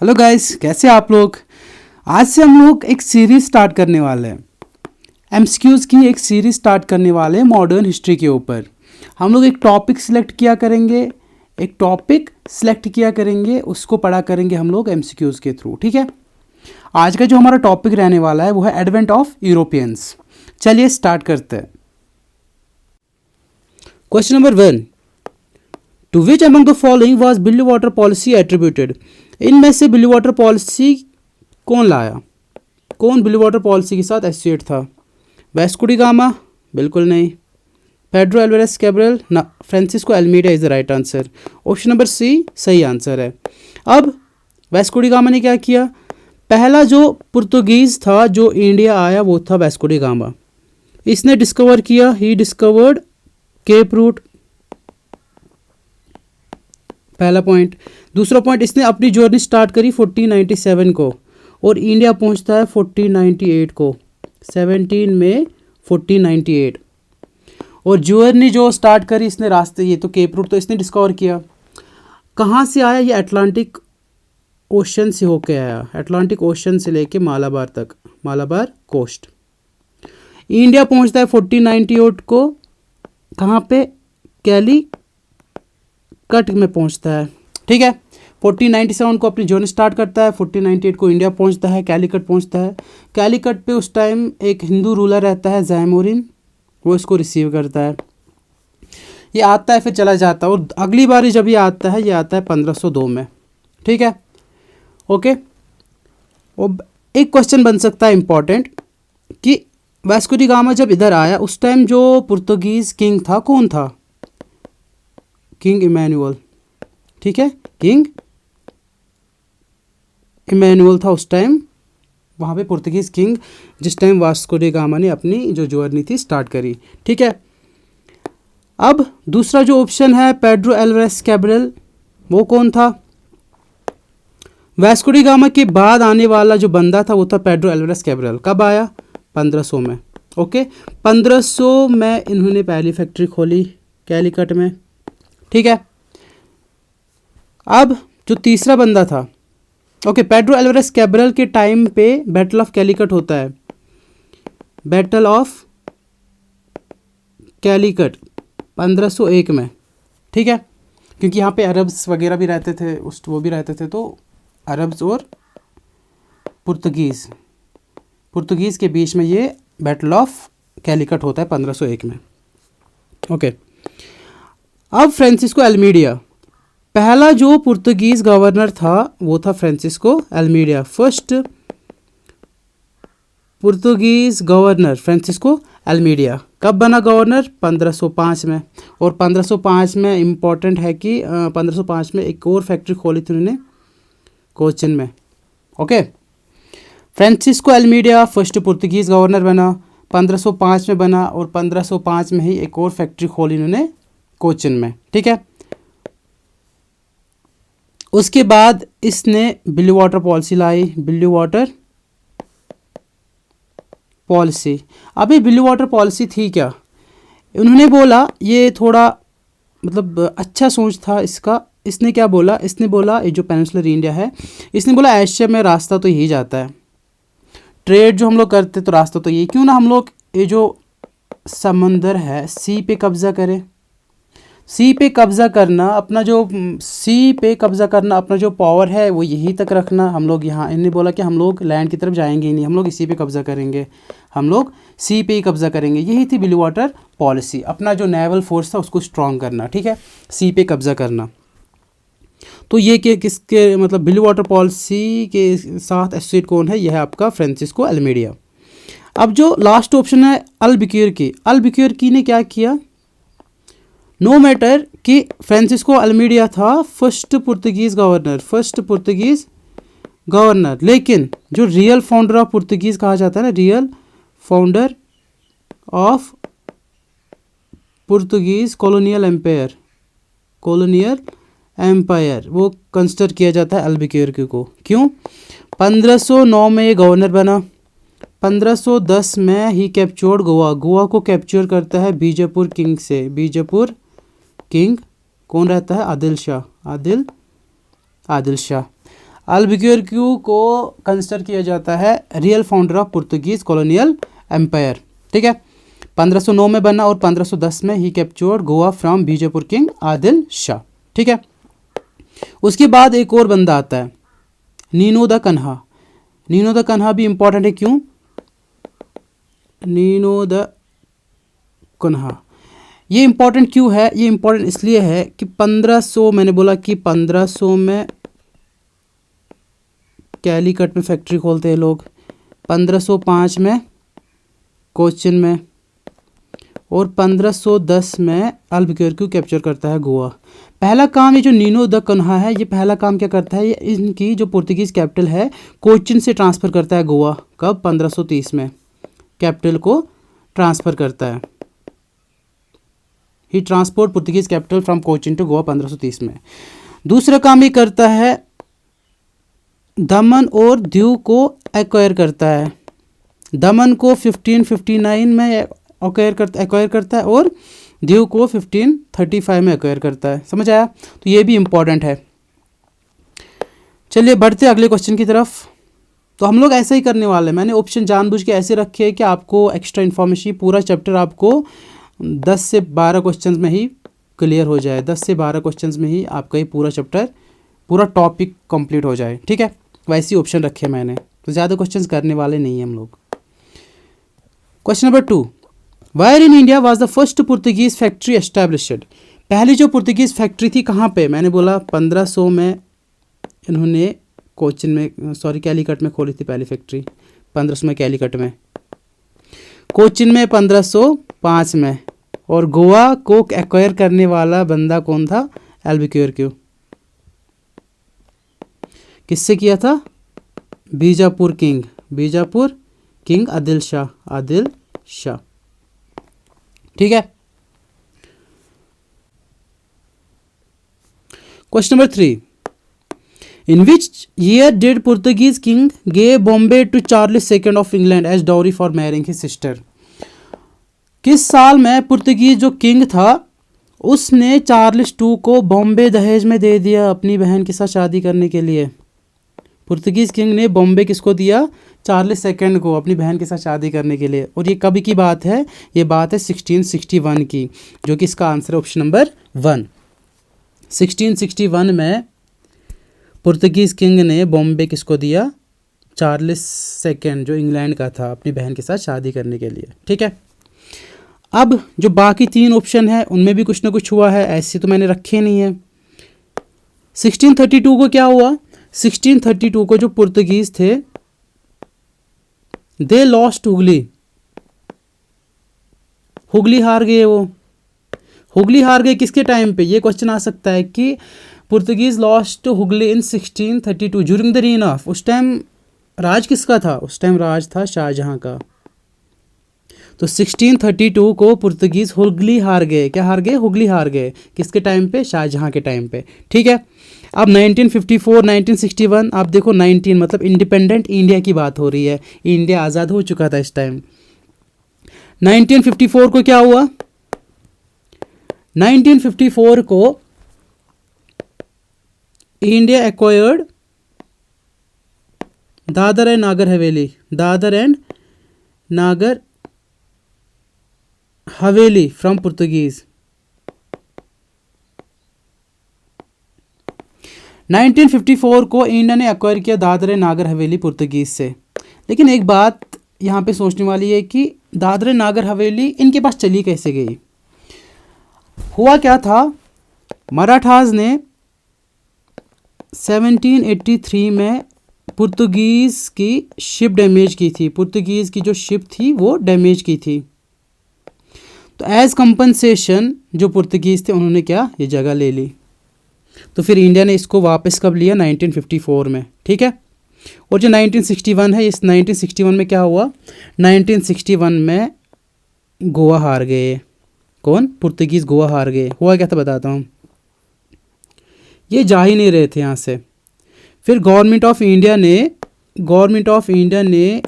Hello guys, कैसे आप लोग। आज से हम लोग एक सीरीज स्टार्ट करने वाले हैं। एमसीक्यूज़ की एक सीरीज स्टार्ट करने वाले हैं मॉडर्न हिस्ट्री के ऊपर। हम लोग एक टॉपिक सिलेक्ट किया करेंगे, उसको पढ़ा करेंगे हम लोग एमसीक्यूज़ के थ्रू। ठीक है। आज का जो हमारा टॉपिक रहने वाला है वो है एडवेंट ऑफ यूरोपियंस। चलिए स्टार्ट करते हैं। Question number 1, to which among the following was blue water policy attributed. इनमें से ब्लू वाटर पॉलिसी कौन लाया, कौन ब्लू वाटर पॉलिसी के साथ एसोसिएट था। वास्को डी गामा, बिल्कुल नहीं। पेड्रो एल्वारेस कैब्रल ना, Francisco Almeida is the right answer. Option number C सही आंसर है। अब वास्को डी गामा ने क्या किया, पहला जो पुर्तगीज था जो इंडिया आया वो था वास्को डी गामा। इसने डिस्कवर किया, ही डिस्कवर्ड केप रूट, पहला पॉइंट। दूसरा पॉइंट, इसने अपनी जर्नी स्टार्ट करी 1497 को और इंडिया पहुंचता है 1498 को, 17 मई 1498। और जर्नी जो स्टार्ट करी इसने रास्ते, ये तो केप रूट तो इसने डिस्कवर किया। कहाँ से आया ये, अटलांटिक ओशन से होके आया, अटलांटिक ओशन से लेके मालाबार तक, मालाबार कोस्ट। इंडिया पहुंचता है 1498 को, कहाँ पे, कैलीकट में पहुंचता है। ठीक है। 1497 को अपनी जर्नी स्टार्ट करता है, 1498 को इंडिया पहुंचता है, कैलीकट पहुंचता है। कैलीकट पे उस टाइम एक हिंदू रूलर रहता है जैमोरिन, वो इसको रिसीव करता है। ये आता है फिर चला जाता है, और अगली बार जब ये आता है 1502 में। ठीक है, ओके। और एक क्वेश्चन बन सकता है इंपॉर्टेंट कि वास्को डी गामा जब इधर आया उस टाइम जो पुर्तगीज किंग था कौन था, किंग इमैनुअल। ठीक है, किंग इमैनुअल था उस टाइम वहाँ पे पुर्तगीज किंग, जिस टाइम वास्को डी गामा ने अपनी जो जर्नी थी स्टार्ट करी। ठीक है। अब दूसरा जो ऑप्शन है पेड्रो एल्वारेस कैब्रल, वो कौन था। वास्को डी गामा के बाद आने वाला जो बंदा था वो था पेड्रो एल्वारेस कैब्रल। कब आया, 1500 में। ओके, 1500 में इन्होंने पहली फैक्ट्री खोली कैलीकट में। ठीक है। अब जो तीसरा बंदा था, ओके, पेड्रो एल्वारेस कैब्रल के टाइम पे बैटल ऑफ कैलीकट होता है, बैटल ऑफ कैलीकट 1501 में। ठीक है, क्योंकि यहाँ पे अरब्स वगैरह भी रहते थे, वो भी रहते थे, तो अरब्स और पुर्तगीज़ के बीच में ये बैटल ऑफ कैलीकट होता है 1501 में। ओके। अब फ्रांसिस्को अल्मीडा, पहला जो पुर्तगीज गवर्नर था वो था Francisco Almeida, first Portuguese governor Francisco Almeida. कब बना गवर्नर, 1505 में। और 1505 में इम्पॉर्टेंट है कि 1505 में एक और फैक्ट्री खोली थी उन्होंने कोचिन में। Okay, Francisco Almeida first Portuguese governor बना, 1505 में बना, और 1505 में ही एक और फैक्ट्री खोली उन्होंने कोचिन में। ठीक है। उसके बाद इसने ब्लू वाटर पॉलिसी लाई, ब्लू वाटर पॉलिसी। अभी ब्लू वाटर पॉलिसी थी क्या, उन्होंने बोला, ये थोड़ा मतलब अच्छा सोच था इसका। इसने क्या बोला, इसने बोला ये जो पेनिनसुलर इंडिया है, इसने बोला एशिया में रास्ता तो यही जाता है, ट्रेड जो हम लोग करते तो रास्ता तो यही, क्यों ना हम लोग ये जो समंदर है सी पे कब्जा करें। सी पे कब्ज़ा करना अपना जो पावर है वो यहीं तक रखना। हम लोग यहाँ, इन्होंने बोला कि हम लोग लैंड की तरफ जाएंगे ही नहीं, हम लोग इसी पे कब्ज़ा करेंगे, हम लोग सी पे ही कब्ज़ा करेंगे। यही थी ब्लू वाटर पॉलिसी, अपना जो नेवल फोर्स था उसको स्ट्रॉन्ग करना। ठीक है, सी पे कब्ज़ा करना। तो ये किसके मतलब ब्लू वाटर पॉलिसी के साथ एसोसिएट कौन है, यह है आपका फ्रांसिस्को अल्मीडा। अब जो लास्ट ऑप्शन है अल्बुक्यर्की ने क्या किया, नो मैटर कि फ्रांसिस्को अल्मीडा था फर्स्ट पुर्तगीज गवर्नर, लेकिन जो रियल फाउंडर ऑफ पुर्तगीज कहा जाता है ना, real founder of Portuguese colonial empire, वो कंसिडर किया जाता है अल्बुक्यर्की को। क्यों, 1509 में ये गवर्नर बना, 1510 में ही कैप्चर्ड गोवा को कैप्चर करता है बीजापुर किंग से। बीजापुर किंग कौन रहता है, आदिल शाह। अल्बुक्वेर्क्यू को कंसिडर किया जाता है real founder of Portuguese colonial empire. ठीक है, 1509 में बना और 1510 में ही captured Goa from Bijapur king Adil Shah. ठीक है, उसके बाद एक और बंदा आता है Nuno da Cunha. Nuno da Cunha भी इंपॉर्टेंट है, क्यों? नीनो द कन्हा ये इंपॉर्टेंट क्यों है? ये इंपॉर्टेंट इसलिए है कि 1500, मैंने बोला कि 1500 में कैलीकट में फैक्ट्री खोलते हैं लोग, 1505 में कोचिन में, और 1510 में अल्बुक्वेर्क्यू कैप्चर करता है गोवा। पहला काम ये जो नीनो द कन्हा है, ये पहला काम क्या करता है, ये इनकी जो पुर्तगीज़ कैपिटल है कोचिन से ट्रांसफ़र करता है गोवा। कब? 1530 में कैपिटल को ट्रांसफ़र करता है। He transport Portuguese capital from Cochin to Goa 1530 में। दूसरा काम ये करता है दमन और दीव को एक्वायर करता है। दमन को 1559 में एक्वायर करता है और दीव को 1535 में एक्वायर करता है। समझ आया? तो ये भी इम्पॉर्टेंट है। चलिए बढ़ते अगले क्वेश्चन की तरफ। तो हम लोग ऐसे ही करने वाले हैं, मैंने ऑप्शन जानबूझ के ऐसे रखे हैं कि आपको एक्स्ट्रा इन्फॉर्मेशन, पूरा चैप्टर आपको 10 से 12 क्वेश्चंस में ही क्लियर हो जाए। 10 से 12 क्वेश्चंस में ही आपका ये पूरा चैप्टर, पूरा टॉपिक कंप्लीट हो जाए। ठीक है, वैसे ही ऑप्शन रखे मैंने, तो ज़्यादा क्वेश्चंस करने वाले नहीं हैं हम लोग। Question number 2, wire in India was the first Portuguese factory established. पहली जो पुर्तगीज़ फैक्ट्री थी कहाँ पे? मैंने बोला 1500 में इन्होंने कोचिन में, कैलीकट में खोली थी पहली फैक्ट्री, 1500 में कैलीकट में, कोचिन में 1505 में, और गोवा को एक्वायर करने वाला बंदा कौन था? अल्बुक्वेर्क्यू। किससे किया था? बीजापुर किंग आदिल शाह। ठीक है, question number 3, in which year did Portuguese king gave Bombay to Charles second of England as dowry for marrying his sister. किस साल में पुर्तगीज जो किंग था उसने चार्ल्स टू को बॉम्बे दहेज में दे दिया अपनी बहन के साथ शादी करने के लिए? पुर्तगीज़ किंग ने बॉम्बे किसको दिया? चार्ल्स सेकंड को, अपनी बहन के साथ शादी करने के लिए। और ये कब की बात है? ये बात है 1661 की, जो कि इसका आंसर है ऑप्शन नंबर 1। 1661 में पुर्तगीज़ किंग ने बॉम्बे किसको दिया? चार्ल्स सेकंड, जो इंग्लैंड का था, अपनी बहन के साथ शादी करने के लिए। ठीक है, अब जो बाकी 3 ऑप्शन है उनमें भी कुछ ना कुछ हुआ है, ऐसे तो मैंने रखे नहीं है। 1632 को क्या हुआ? 1632 को जो पुर्तगीज थे दे लॉस्ट हुगली हार गए। वो हुगली हार गए किसके टाइम पे? ये क्वेश्चन आ सकता है कि Portuguese lost Hooghly in 1632 during the rain of, उस टाइम राज किसका था? उस टाइम राज था शाहजहां का। तो 1632 को पुर्तगीज हुगली हार गए। क्या हार गए? हुगली हार गए। किसके टाइम पे? शाहजहां के टाइम पे। ठीक है, अब 1954, 1961, आप देखो 19 मतलब इंडिपेंडेंट इंडिया की बात हो रही है, इंडिया आज़ाद हो चुका था इस टाइम। 1954 को क्या हुआ? 1954 को India acquired Dadar and Nagar Haveli from Portuguese. 1954 को इंडिया ने एक्वायर किया दादर नागर हवेली पुर्तगीज से। लेकिन एक बात यहाँ पे सोचने वाली है कि दादर नागर हवेली इनके पास चली कैसे गई? हुआ क्या था, मराठाज ने 1783 में पुर्तगीज़ की शिप डैमेज की थी। पुर्तगीज़ की जो शिप थी वो डैमेज की थी। तो एज कंपनसेशन जो पुर्तगीज़ थे उन्होंने क्या, ये जगह ले ली। तो फिर इंडिया ने इसको वापस कब लिया? 1954 में। ठीक है, और जो 1961 है, इस 1961 में क्या हुआ? 1961 में गोवा हार गए। कौन? पुर्तगीज़ गोवा हार गए। हुआ क्या था बताता हूँ। ये जा ही नहीं रहे थे यहाँ से। फिर गवर्नमेंट ऑफ इंडिया ने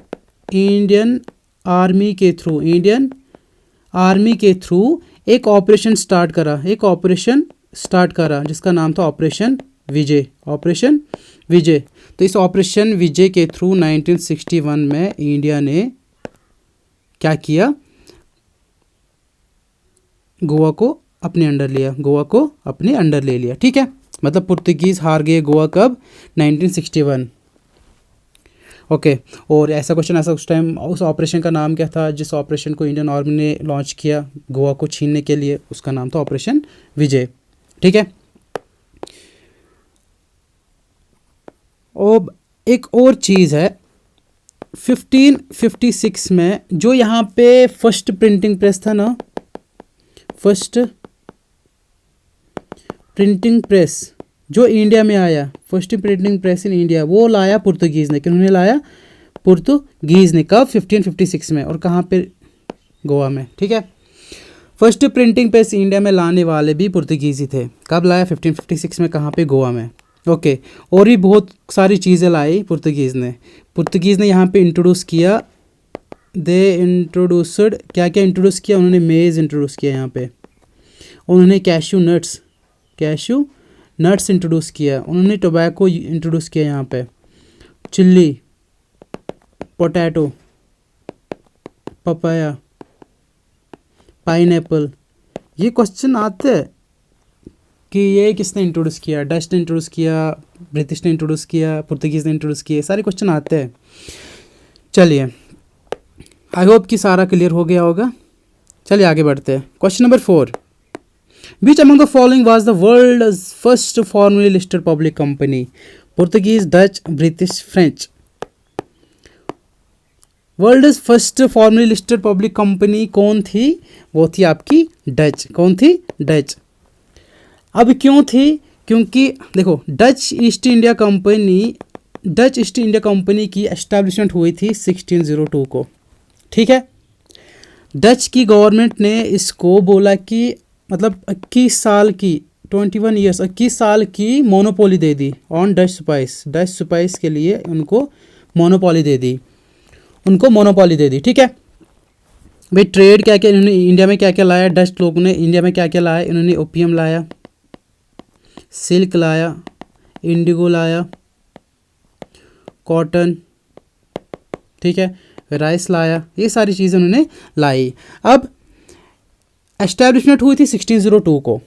इंडियन आर्मी के थ्रू एक ऑपरेशन स्टार्ट करा जिसका नाम था ऑपरेशन विजय। तो इस ऑपरेशन विजय के थ्रू 1961 में इंडिया ने क्या किया, गोवा को अपने अंडर लिया, गोवा को अपने अंडर ले लिया। ठीक है, मतलब पुर्तगीज हार गए गोवा कब, 1961। ओके, और ऐसा क्वेश्चन, ऐसा उस टाइम उस ऑपरेशन का नाम क्या था, जिस ऑपरेशन को इंडियन आर्मी ने लॉन्च किया गोवा को छीनने के लिए, उसका नाम था ऑपरेशन विजय। ठीक है, और एक और चीज़ है, 1556 में जो यहाँ पे फर्स्ट प्रिंटिंग प्रेस था ना, फर्स्ट प्रिंटिंग प्रेस जो इंडिया में आया, first printing press in India, वो लाया पुर्तगीज़ ने। किन्होंने लाया, पुर्तगीज़ ने। कब, 1556 में, और कहाँ पे, गोवा में। ठीक है, फर्स्ट प्रिंटिंग प्रेस इंडिया में लाने वाले भी पुर्तगीज़ ही थे। कब लाया, 1556 में, कहाँ पे, गोवा में। ओके, और भी बहुत सारी चीज़ें लाई पुर्तगीज़ ने यहाँ पे इंट्रोड्यूस किया। दे इंट्रोड्यूसड, क्या क्या इंट्रोड्यूस किया उन्होंने, मेज़ इंट्रोड्यूस किया यहाँ पे, उन्होंने कैश्यू नट्स इंट्रोड्यूस किया, उन्होंने टोबैको इंट्रोड्यूस किया यहाँ पे, चिल्ली, पोटैटो, पपाया, पाइनएप्पल। ये क्वेश्चन आते हैं कि ये किसने इंट्रोड्यूस किया, डच ने इंट्रोड्यूस किया, ब्रिटिश ने इंट्रोड्यूस किया, पुर्तगीज़ ने इंट्रोड्यूस किए, सारे क्वेश्चन आते हैं। चलिए, आई होप कि सारा क्लियर हो गया होगा। चलिए आगे बढ़ते हैं। Question number 4, which among the following was the world first formally listed public company, Portuguese, Dutch, British, French. World first formally listed public company कौन थी, वो थी आपकी डच। कौन थी, डच। अब क्यों थी, क्योंकि देखो डच ईस्ट इंडिया कंपनी की एस्टैब्लिशमेंट हुई थी 1602 को। ठीक है, डच की गवर्नमेंट ने इसको बोला कि मतलब 21 साल की 21 साल की monopoly they the on Dutch spice के लिए उनको मोनोपोली दे दी, ठीक है भाई। ट्रेड क्या क्या इन्होंने इंडिया में क्या क्या लाया, डच लोगों ने इंडिया में क्या क्या लाया, इन्होंने ओपियम लाया, सिल्क लाया, इंडिगो लाया, कॉटन, ठीक है, राइस लाया, ये सारी चीज़ें उन्होंने लाई। अब एस्टैब्लिशमेंट हुई थी 1602 को।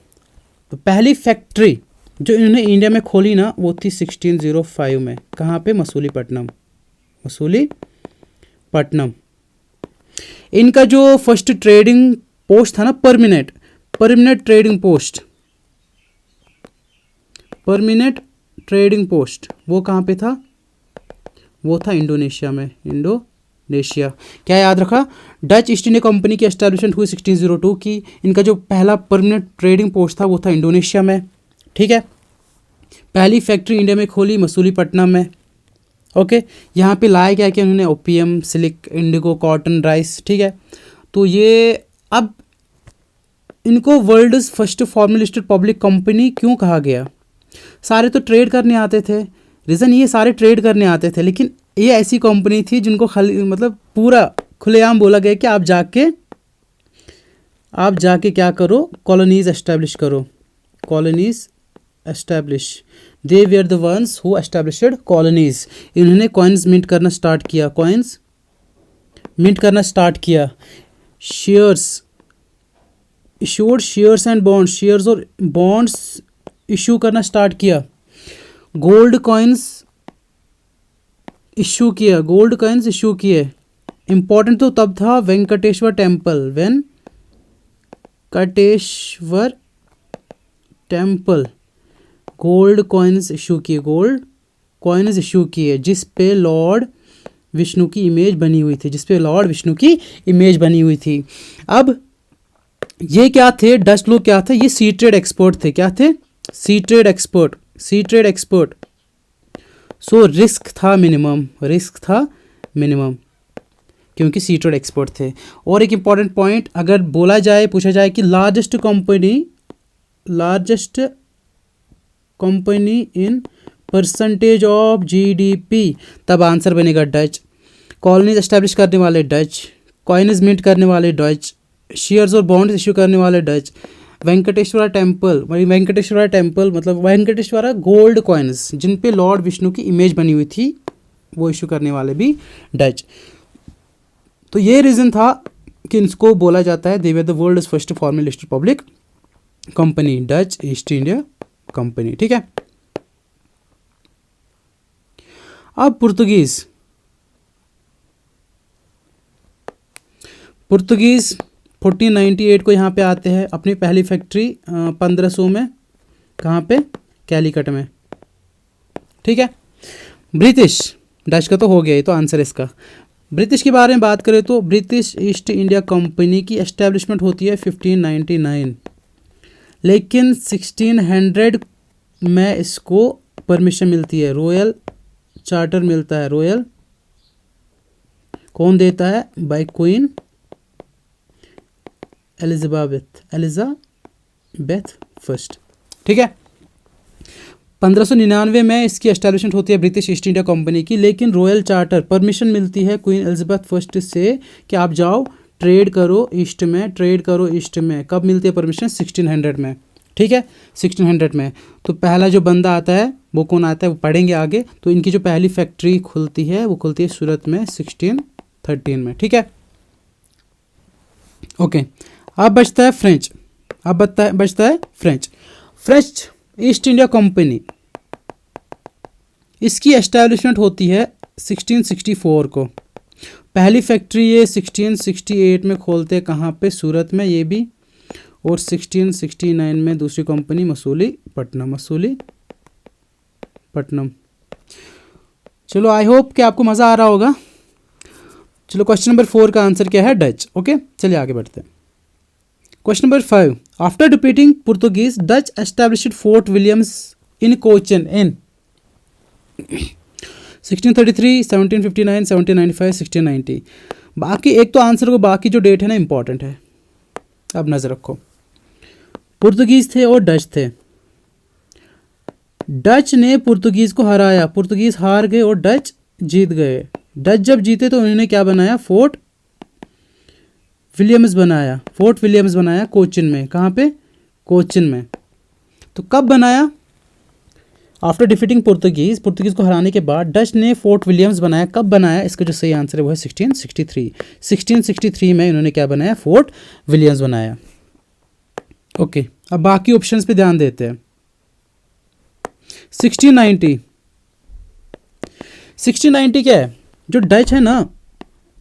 तो पहली फैक्ट्री जो इन्होंने इंडिया में खोली ना, वो थी 1605 में। कहाँ पे, मसूलीपट्टनम। इनका जो फर्स्ट ट्रेडिंग पोस्ट था ना, परमानेंट ट्रेडिंग पोस्ट, वो कहाँ पे था, वो था इंडोनेशिया में। क्या याद रखा, डच ईस्ट इंडिया कंपनी की एस्टैब्लिशमेंट हुई 1602 की। इनका जो पहला परमानेंट ट्रेडिंग पोस्ट था वो था इंडोनेशिया में। ठीक है, पहली फैक्ट्री इंडिया में खोली मसूलीपट्टनम में। ओके, यहाँ पे लाया क्या क्या उन्होंने, opium, silk, Indigo, cotton, rice. ठीक है, तो ये अब इनको world first formally listed public company क्यों कहा गया, सारे तो ट्रेड करने आते थे। रीज़न ये सारे ट्रेड करने आते थे, लेकिन ये ऐसी कंपनी थी जिनको मतलब पूरा खुलेआम बोला गया कि आप जाके क्या करो, colonies establish. They were the ones who established colonies. इन्होंने कॉइन्स मिंट करना स्टार्ट किया, shares issued, shares and bonds, shares और बॉन्ड्स इशू करना स्टार्ट किया, गोल्ड कॉइन्स इशू किए। इम्पॉर्टेंट तो तब था Venkateshwara temple, gold coins issue किए, जिस पे लॉर्ड विष्णु की इमेज बनी हुई थी। अब ये क्या थे, डच लोग क्या थे, ये सी ट्रेड एक्सपर्ट थे। क्या थे, सी ट्रेड एक्सपर्ट। सो रिस्क था मिनिमम, क्योंकि सी ट्रेड एक्सपर्ट थे। और एक इम्पॉर्टेंट पॉइंट, अगर पूछा जाए कि largest company in percentage of GDP, तब आंसर बनेगा डच। कॉलोनीज एस्टैब्लिश करने वाले डच, कॉइन्स मिंट करने वाले डच, शेयर्स और बॉन्ड्स इशू करने वाले Dutch, Venkateshwara temple, Venkateshwara temple मतलब वेंकटेश्वरा गोल्ड कॉइन्स जिन पे लॉर्ड विष्णु की इमेज बनी हुई थी, वो इशू करने वाले भी डच। तो ये रीज़न था कि इनको बोला जाता है they were the world's first formal listed public company, Dutch East India company. ठीक है, अब पुर्तगीज 1498 को यहाँ पे आते हैं, अपनी पहली फैक्ट्री 1500 में, कहाँ पे, कैलीकट में। ठीक है, ब्रिटिश, डच का तो हो गया, ये तो आंसर इसका। ब्रिटिश के बारे में बात करें तो ब्रिटिश ईस्ट इंडिया कंपनी की एस्टेब्लिशमेंट होती है 1599, लेकिन 1600 में इसको परमिशन मिलती है, रॉयल चार्टर मिलता है। रॉयल कौन देता है? By queen Elizabeth first. ठीक है, 1599 में इसकी एस्टैब्लिशमेंट होती है ब्रिटिश ईस्ट इंडिया कंपनी की, लेकिन रॉयल चार्टर परमिशन मिलती है क्वीन एलिजाबेथ फर्स्ट से कि आप जाओ ट्रेड करो ईस्ट में, ट्रेड करो ईस्ट में। कब मिलती है परमिशन? 1600 में। ठीक है, 1600 में। तो पहला जो बंदा आता है वो कौन आता है, वो पढ़ेंगे आगे। तो इनकी जो पहली फैक्ट्री खुलती है वो खुलती है सूरत में 1613 में। ठीक है, ओके। अब बचता है फ्रेंच, बचता है फ्रेंच ईस्ट इंडिया कंपनी। इसकी एस्टैब्लिशमेंट होती है 1664 को। पहली फैक्ट्री ये 1668 में खोलते हैं, कहाँ पे? सूरत में, ये भी। और 1669 में दूसरी कंपनी मसूलीपट्टनम। चलो, आई होप कि आपको मज़ा आ रहा होगा। चलो, क्वेश्चन नंबर 4 का आंसर क्या है? डच। ओके, चलिए आगे बढ़ते हैं। Question number 5, after defeating Portuguese Dutch established fort Williams in Cochin in 1633, 1759, 1795, 1690। बाकी एक तो आंसर को, बाकी जो डेट है ना इंपॉर्टेंट है। अब नजर रखो, पुर्तगीज थे और डच थे। डच ने पुर्तगीज को हराया, पुर्तगीज हार गए और डच जीत गए। डच जब जीते तो उन्होंने क्या बनाया? फोर्ट विलियम्स बनाया कोचिन में। कहाँ पे? कोचिन में। तो कब बनाया? आफ्टर डिफीटिंग पुर्तगीज को हराने के बाद डच ने फोर्ट विलियम्स बनाया। कब बनाया? इसका जो सही आंसर है वो है 1663 में इन्होंने क्या बनाया? फोर्ट विलियम्स बनाया। ओके, अब बाकी ऑप्शंस पे ध्यान देते हैं। 1690 क्या है? जो डच है ना,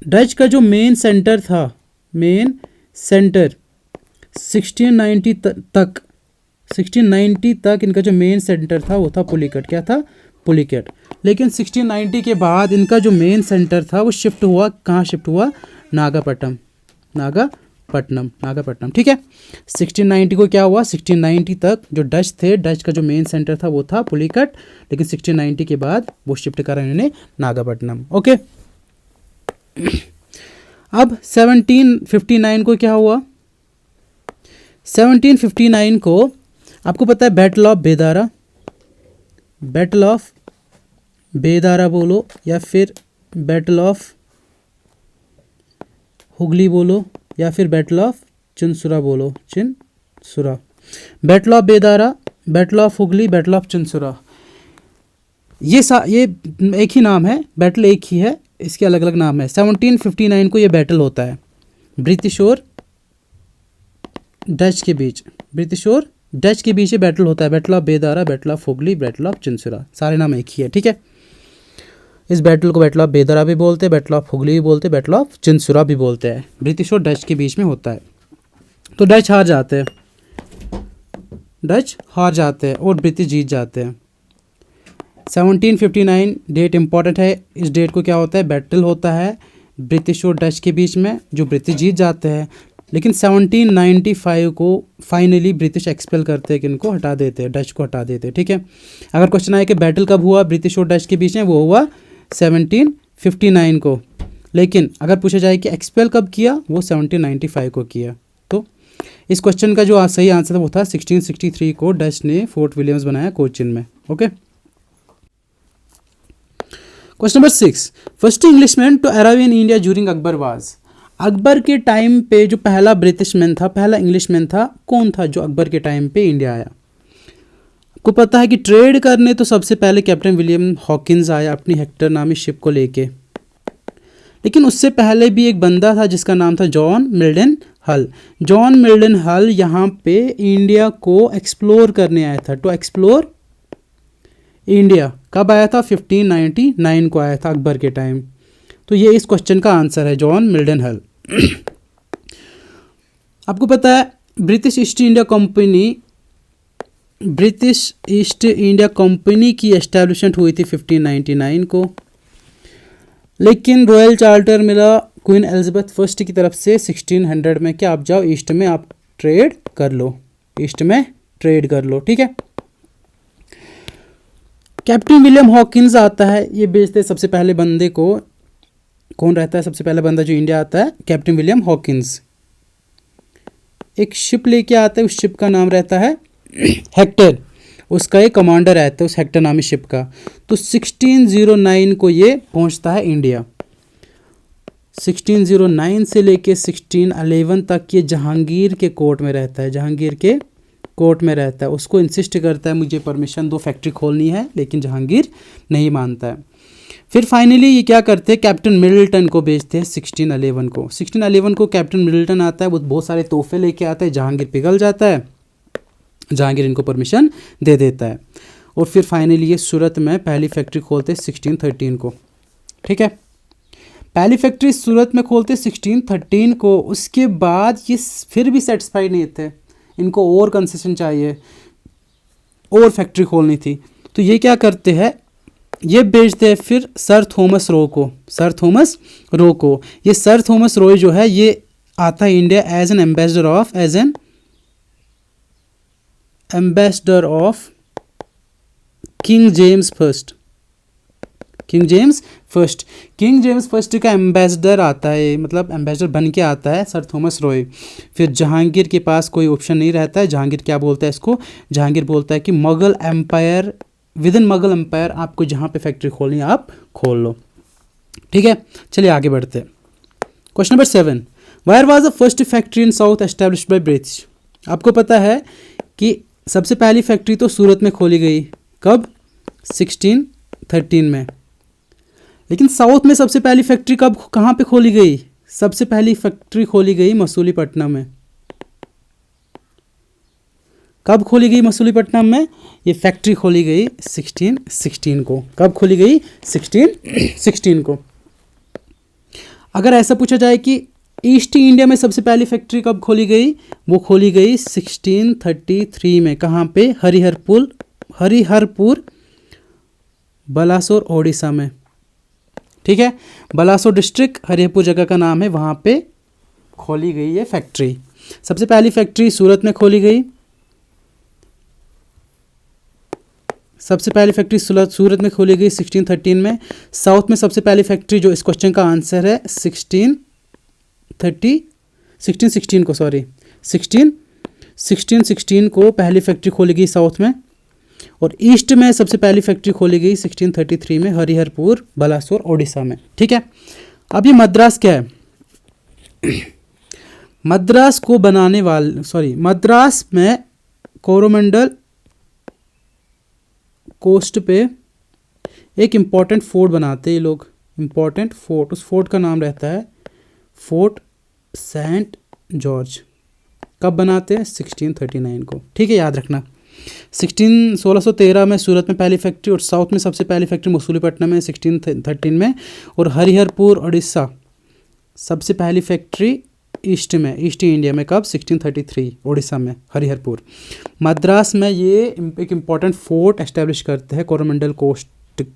डच का जो मेन सेंटर था, 1690 तक इनका जो मेन सेंटर था वो था पुलिकट। क्या था? पुलिकट। लेकिन 1690 के बाद इनका जो मेन सेंटर था वो शिफ्ट हुआ, कहाँ शिफ्ट हुआ? नागापट्टनम। ठीक है, 1690 को क्या हुआ? 1690 तक जो डच थे, डच का जो मेन सेंटर था वो था पुलिकट, लेकिन 1690 के बाद वो शिफ्ट करा इन्होंने नागापट्टनम। ओके, अब 1759 को क्या हुआ? 1759 को आपको पता है बैटल ऑफ बेदारा बोलो या फिर बैटल ऑफ हुगली बोलो या फिर बैटल ऑफ चिनसुरा बोलो। Battle of Bedara, battle of Hooghly, battle of Chinsura, ये एक ही नाम है, बैटल एक ही है, इसके अलग अलग नाम है। 1759 को ये बैटल होता है ब्रिटिश और डच के बीच ये बैटल होता है। Battle of Bedara, battle of Hooghly, battle of Chinsura, सारे नाम एक ही है। ठीक है, इस बैटल को बैटल ऑफ बेदारा भी बोलते हैं, बैटल ऑफ हुगली भी बोलते हैं, बैटल ऑफ चिनसुरा भी बोलते हैं। ब्रिटिश और डच के बीच में होता है। तो डच हार जाते हैं और ब्रिटिश जीत जाते हैं। 1759 डेट इंपॉर्टेंट है। इस डेट को क्या होता है? बैटल होता है ब्रिटिश और डच के बीच में, जो ब्रिटिश जीत जाते हैं। लेकिन 1795 को फाइनली ब्रिटिश एक्सपेल करते हैं, किनको हटा देते हैं? डच को हटा देते हैं। ठीक है, अगर क्वेश्चन आए कि बैटल कब हुआ ब्रिटिश और डच के बीच में, वो हुआ 1759 को। लेकिन अगर पूछा जाए कि एक्सपेल कब किया, वो 1795 को किया। तो इस क्वेश्चन का जो सही आंसर था वो था 1663 को डच ने फोर्ट विलियम्स बनाया कोचिन में। Okay, question number 6, first Englishman to arrive in India during Akbar was. Akbar के टाइम पे जो पहला ब्रिटिश मैन था, पहला इंग्लिश मैन था, कौन था जो अकबर के टाइम पे इंडिया आया? आपको पता है कि ट्रेड करने तो सबसे पहले कैप्टन विलियम हॉकिंस आया अपनी हेक्टर नामी शिप को लेके, लेकिन उससे पहले भी एक बंदा था जिसका नाम था जॉन मिल्डन हल। जॉन मिल्डन हल यहाँ पे इंडिया को एक्सप्लोर करने आया था, टू एक्सप्लोर इंडिया। कब आया था? 1599 को आया था, अकबर के टाइम। तो ये इस क्वेश्चन का आंसर है, जॉन मिल्डन हल। आपको पता है ब्रिटिश ईस्ट इंडिया कंपनी की एस्टैब्लिशमेंट हुई थी 1599 को, लेकिन रॉयल चार्टर मिला क्वीन एलिजाबेथ फर्स्ट की तरफ से 1600 में कि आप जाओ ईस्ट में, आप ट्रेड कर लो, ईस्ट में ट्रेड कर लो, ठीक है। कैप्टन विलियम हॉकिंस आता है, ये बेचते सबसे पहले बंदे को, कौन रहता है सबसे पहला बंदा जो इंडिया आता है? Captain William Hawkins. एक शिप लेके आता है, उस शिप का नाम रहता है हेक्टर, उसका एक कमांडर रहता है उस हेक्टर नामी शिप का। तो 1609 को ये पहुंचता है इंडिया। 1609 से लेके 1611 तक ये जहांगीर के कोर्ट में रहता है, जहांगीर के कोर्ट में रहता है। उसको इंसिस्ट करता है मुझे परमिशन दो, फैक्ट्री खोलनी है, लेकिन जहांगीर नहीं मानता है। फिर फाइनली ये क्या करते हैं, कैप्टन मिडल्टन को भेजते हैं 1611 को। 1611 को कैप्टन मिडल्टन आता है, वो बहुत सारे तोहफे लेके आता है, जहांगीर पिघल जाता है, जहांगीर इनको परमिशन दे देता है। और फिर फाइनली ये सूरत में पहली फैक्ट्री खोलते हैं 1613 को, ठीक है। पहली फैक्ट्री सूरत में खोलते 1613 को। उसके बाद ये फिर भी सेटिस्फाइड नहीं थे, इनको और कंसेशन चाहिए, और फैक्ट्री खोलनी थी। तो ये क्या करते हैं, ये बेचते हैं फिर सर थॉमस रो को, सर थॉमस रो को। ये सर थॉमस रो जो है ये आता है India as an ambassador of king James first. King James first का एम्बेसडर आता है, मतलब एम्बेसडर बन के आता है सर थॉमस रॉय। फिर जहांगीर के पास कोई ऑप्शन नहीं रहता है। जहांगीर क्या बोलता है इसको, जहांगीर बोलता है कि Mughal empire, within Mughal empire आपको जहाँ पे फैक्ट्री खोलनी है आप खोल लो, ठीक है। चलिए आगे बढ़ते हैं। Question number 7, where was the first factory in south established by British? आपको पता है कि सबसे पहली फैक्ट्री तो सूरत में खोली गई, कब? 1613 में। लेकिन साउथ में सबसे पहली फैक्ट्री कब, कहाँ पे खोली गई? सबसे पहली फैक्ट्री खोली गई मसूलीपट्टनम में। कब खोली गई मसूलीपट्टनम में? ये फैक्ट्री खोली गई 1616 को। कब खोली गई? 1616 को। अगर ऐसा पूछा जाए कि ईस्ट इंडिया में सबसे पहली फैक्ट्री कब खोली गई, वो खोली गई 1633 में। कहाँ पे? हरिहरपुर बलासोर ओडिशा में, ठीक है। बलासोर डिस्ट्रिक्ट, हरिहरपुर जगह का नाम है, वहाँ पे खोली गई ये फैक्ट्री। सबसे पहली फैक्ट्री सूरत में खोली गई, सबसे पहली फैक्ट्री सूरत में खोली गई 1613 में। साउथ में सबसे पहली फैक्ट्री, जो इस क्वेश्चन का आंसर है 1616 को पहली फैक्ट्री खोली गई साउथ में। और ईस्ट में सबसे पहली फैक्ट्री खोली गई 1633 में, हरिहरपुर बलासोर ओडिशा में, ठीक है। अब ये मद्रास क्या है? मद्रास को बनाने वाले, मद्रास में कोरोमंडल कोस्ट पे एक इम्पॉर्टेंट फोर्ट बनाते हैं ये लोग, इम्पॉर्टेंट फोर्ट। उस फोर्ट का नाम रहता है फोर्ट सेंट जॉर्ज। कब बनाते हैं? 1639 को, ठीक है, याद रखना। 1613 में सूरत में पहली फैक्ट्री, और साउथ में सबसे पहली फैक्ट्री मसूलीपट्टनम में 1613 में। और हरिहरपुर उड़ीसा सबसे पहली फैक्ट्री ईस्ट इंडिया में कब? 1633 उड़ीसा में, हरिहरपुर। मद्रास में ये एक इम्पॉर्टेंट फोर्ट एस्टेब्लिश करते हैं कोरोमंडल कोस्ट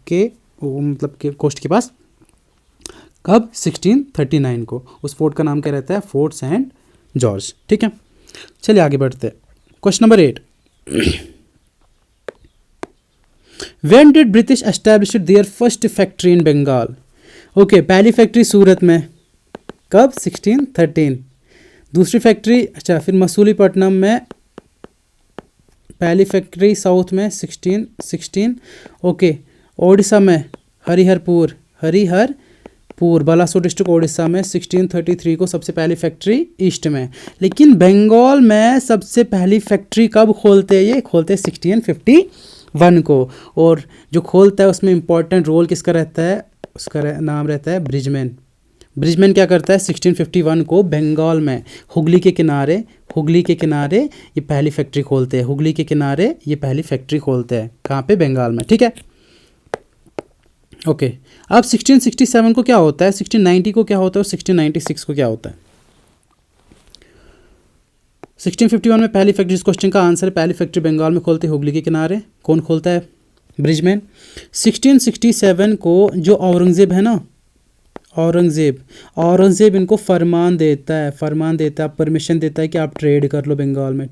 के, मतलब के कोस्ट के पास। कब? 1639 को। उस फोर्ट का नाम क्या रहता है? फोर्ट सेंट जॉर्ज, ठीक है। चलिए आगे बढ़ते हैं। Question number 8, When did British establish their first factory in Bengal? Okay, पहली फैक्ट्री सूरत में, कब? 1613। दूसरी फैक्ट्री, अच्छा, फिर मसूलीपट्टनम में पहली फैक्ट्री साउथ में 1616। ओके, ओडिशा में हरिहरपुर पूर, बालासोर डिस्ट्रिक्ट उड़ीसा में 1633 को सबसे पहली फैक्ट्री ईस्ट में। लेकिन बंगाल में सबसे पहली फैक्ट्री कब खोलते हैं? ये खोलते हैं 1651 को। और जो खोलता है उसमें इंपॉर्टेंट रोल किसका रहता है? उसका नाम रहता है ब्रिजमैन। ब्रिजमैन क्या करता है? 1651 को बंगाल में हुगली के किनारे ये पहली फैक्ट्री खोलते हैं। हुगली के किनारे ये पहली फैक्ट्री खोलते हैं। कहाँ पे? बंगाल में। ठीक है, ओके। अब 1667 को क्या होता है, 1690 को क्या होता है और 1696 को क्या होता है? 1651 में पहली फैक्ट्री, इस क्वेश्चन का आंसर है पहली फैक्ट्री बंगाल में खोलते हुगली के किनारे। कौन खोलता है? ब्रिजमैन। 1667 को जो औरंगजेब है ना, औरंगजेब इनको फरमान देता है, परमिशन देता है कि आप ट्रेड कर लो बंगाल में,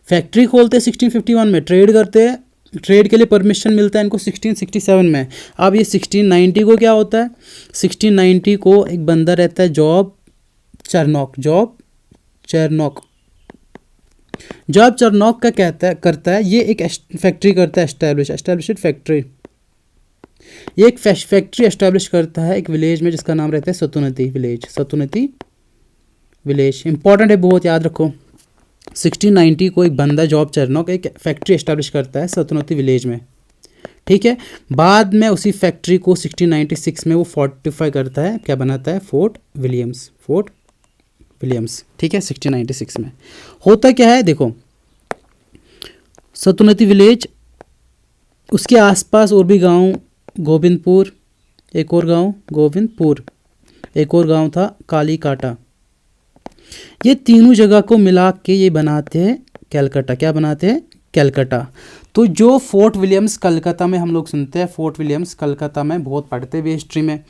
फैक्ट्री खोलते हैं 1651 में, ट्रेड करते हैं, ट्रेड के लिए परमिशन मिलता है इनको 1667 में। अब ये 1690 को क्या होता है? 1690 को एक बंदा रहता है जॉब चरनॉक का करता है ये एक फैक्ट्री करता है एस्टैब्लिश्ड फैक्ट्री। ये एक फैक्ट्री एस्टैब्लिश करता है एक विलेज में जिसका नाम रहता है सतुनती विलेज। इंपॉर्टेंट है बहुत, याद रखो। 1690 को एक बंदा जॉब चरनॉक एक फैक्ट्री एस्टैब्लिश करता है सतुनती विलेज में। ठीक है, बाद में उसी फैक्ट्री को 1696 में वो फोर्टिफाई करता है, क्या बनाता है? Fort Williams. ठीक है, 1696 में होता क्या है देखो, सतुनती विलेज, उसके आसपास और भी गांव, गोविंदपुर, एक और गांव था कालीकाटा। ये तीनों जगह को मिला के ये बनाते हैं कैलकाटा। क्या बनाते हैं? कैलकाटा। तो जो फोर्ट विलियम्स कलकत्ता में हम लोग सुनते हैं, फोर्ट विलियम्स कलकत्ता में बहुत पढ़ते हुए हिस्ट्री में,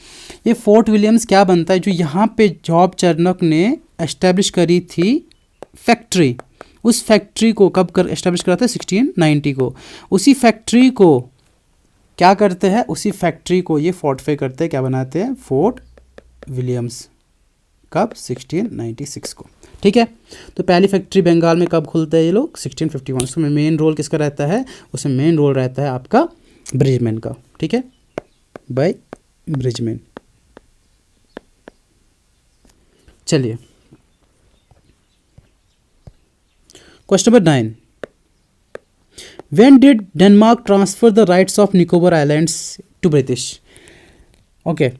ये फोर्ट विलियम्स क्या बनता है? जो यहाँ पे जॉब चरनॉक ने एस्टैब्लिश करी थी फैक्ट्री, उस फैक्ट्री को कब कर एस्टैब्लिश करा था? 1690 को। उसी फैक्ट्री को क्या करते हैं? उसी फैक्ट्री को ये फोर्टिफाई करते हैं, क्या बनाते हैं? Fort Williams. कब? 1696 को। ठीक है, तो पहली फैक्ट्री बंगाल में कब खुलता है ये लोग? 1651। उसमें मेन रोल किसका रहता है? उसमें मेन रोल रहता है आपका ब्रिजमैन का। ठीक है, बाय ब्रिजमैन। चलिए question number 9, when did Denmark transfer the rights of Nicobar islands to British? Okay,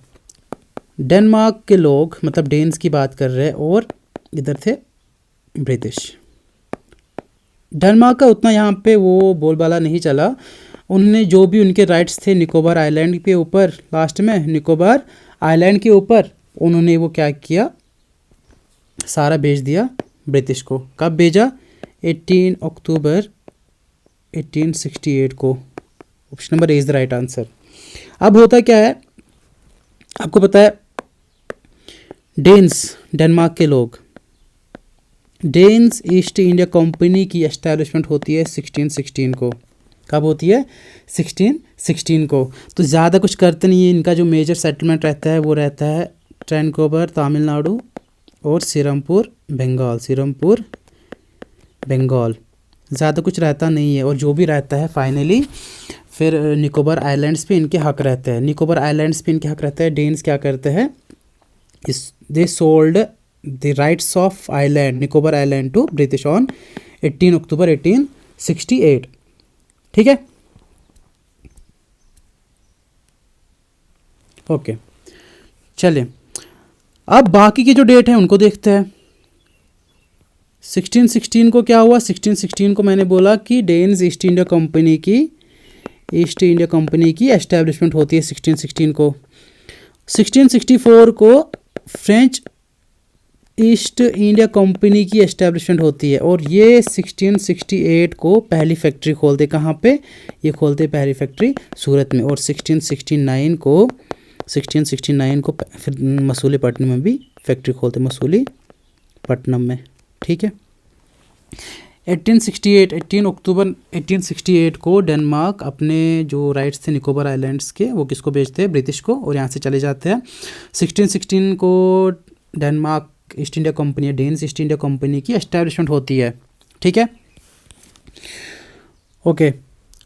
Denmark के लोग, मतलब डेन्स की बात कर रहे हैं, और इधर थे ब्रिटिश। डेनमार्क का उतना यहाँ पे वो बोलबाला नहीं चला। उनने जो भी उनके राइट्स थे निकोबार आइलैंड के ऊपर, लास्ट में निकोबार आइलैंड के ऊपर उन्होंने वो क्या किया? सारा भेज दिया ब्रिटिश को। कब भेजा? 18 अक्टूबर 1868 को। Option number A is the right answer. अब होता क्या है आपको पता है, डेन्स, डेनमार्क के लोग, डेन्स ईस्ट इंडिया कंपनी की एस्टैब्लिशमेंट होती है 1616 को। कब होती है? 1616 को। तो ज़्यादा कुछ करते नहीं है, इनका जो मेजर सेटलमेंट रहता है वो रहता है ट्रैनकोबर तमिलनाडु और सिरमपुर बंगाल। ज़्यादा कुछ रहता नहीं है, और जो भी रहता है फाइनली फिर निकोबार आइलैंड्स पे इनके हक रहते हैं। डेन्स क्या करते हैं? They sold the rights of island, Nicobar island, to British on 18 October 1868। ठीक है, ओके। चलिए अब बाकी की जो डेट है उनको देखते हैं। 1616 को क्या हुआ? 1616 को मैंने बोला कि डेन्स ईस्ट इंडिया कंपनी की एस्टैब्लिशमेंट होती है 1616 को। 1664 को फ्रेंच ईस्ट इंडिया कंपनी की एस्टैब्लिशमेंट होती है, और ये 1668 को पहली फैक्ट्री खोलते। कहाँ पे? ये खोलते पहली फैक्ट्री सूरत में। और 1669 को फिर मसूलीपट्टनम में भी फैक्ट्री खोलते, मसूलीपट्टनम में। ठीक है, 18 अक्टूबर 1868 को डेनमार्क अपने जो राइट्स थे निकोबार आइलैंड्स के वो किसको भेजते हैं? ब्रिटिश को, और यहाँ से चले जाते हैं। 1616 को Denmark east India company, Danes east India company की एस्टैब्लिशमेंट होती है। ठीक है, ओके।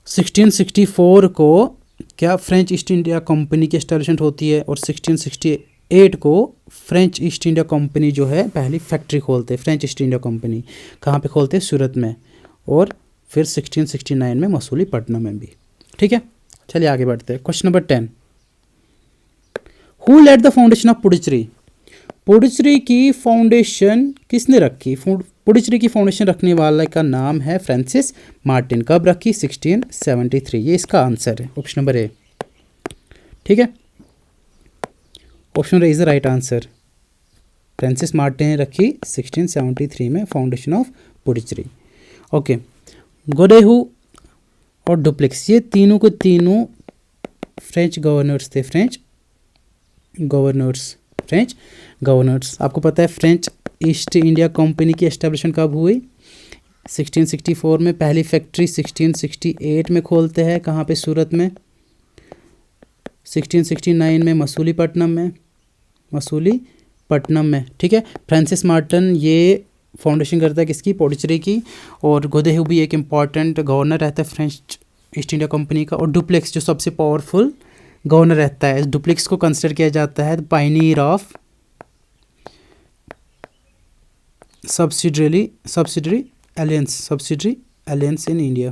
1664 को क्या फ्रेंच ईस्ट इंडिया कंपनी की एस्टेब्लिशमेंट होती है और 1668 को फ्रेंच ईस्ट इंडिया कंपनी जो है पहली फैक्ट्री खोलते हैं। फ्रेंच ईस्ट इंडिया कंपनी कहाँ पे खोलते हैं? सूरत में, और फिर 1669 में मसूलीपट्टनम में भी। ठीक है, चलिए आगे बढ़ते हैं। Question number 10, who led the foundation of Puducherry? Puducherry की फाउंडेशन किसने रखी? पुडुचेरी की फाउंडेशन रखने वाले का नाम है फ्रांसिस मार्टिन। कब रखी? 1673। ये इसका आंसर है, ऑप्शन नंबर ए। ठीक है, option number A is the right answer. Francis Martin ने रखी 1673 में फाउंडेशन ऑफ पुडुचेरी। ओके, गोडेहू और डुप्लेक्स, ये तीनों के तीनों फ्रेंच गवर्नर्स थे। French governors. आपको पता है फ्रेंच ईस्ट इंडिया कंपनी की एस्टेब्लिशमेंट कब हुई? 1664 में। पहली फैक्ट्री 1668 में खोलते हैं, कहाँ पे? सूरत में। 1669 में मसूलीपट्टनम में। ठीक है, फ्रांसिस मार्टिन ये फाउंडेशन करता है किसकी? पुडुचेरी की। और गोदेहू भी एक इम्पॉर्टेंट गवर्नर रहता है फ्रेंच ईस्ट इंडिया कंपनी का। और डुप्लेक्स जो सबसे पावरफुल गवर्नर रहता है। डुप्लेक्स को कंसिडर किया जाता है pioneer of subsidiary alliance in India.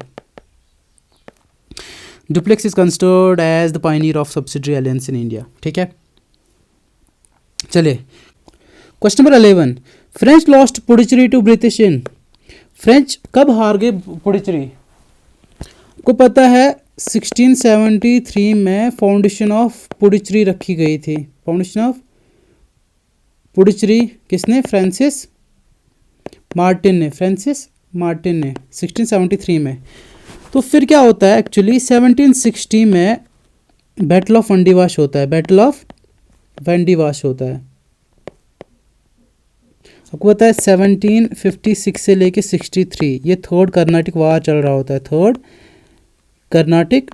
Dupleix is considered as the pioneer of subsidiary alliance in India. ठीक है, चलिए question number 11, French lost Puducherry to British in. French कब हार गए पुडुचेरी? को पता है 1673 में फाउंडेशन ऑफ पुडुचेरी रखी गई थी। फाउंडेशन ऑफ पुडुचेरी किसने? फ्रांसिस मार्टिन ने 1673 में। तो फिर क्या होता है एक्चुअली? 1760 में बैटल ऑफ वंडीवाश होता है। आपको पता है 1756 से लेके 63 ये थर्ड कर्नाटिक वार चल रहा होता है। थर्ड कर्नाटिक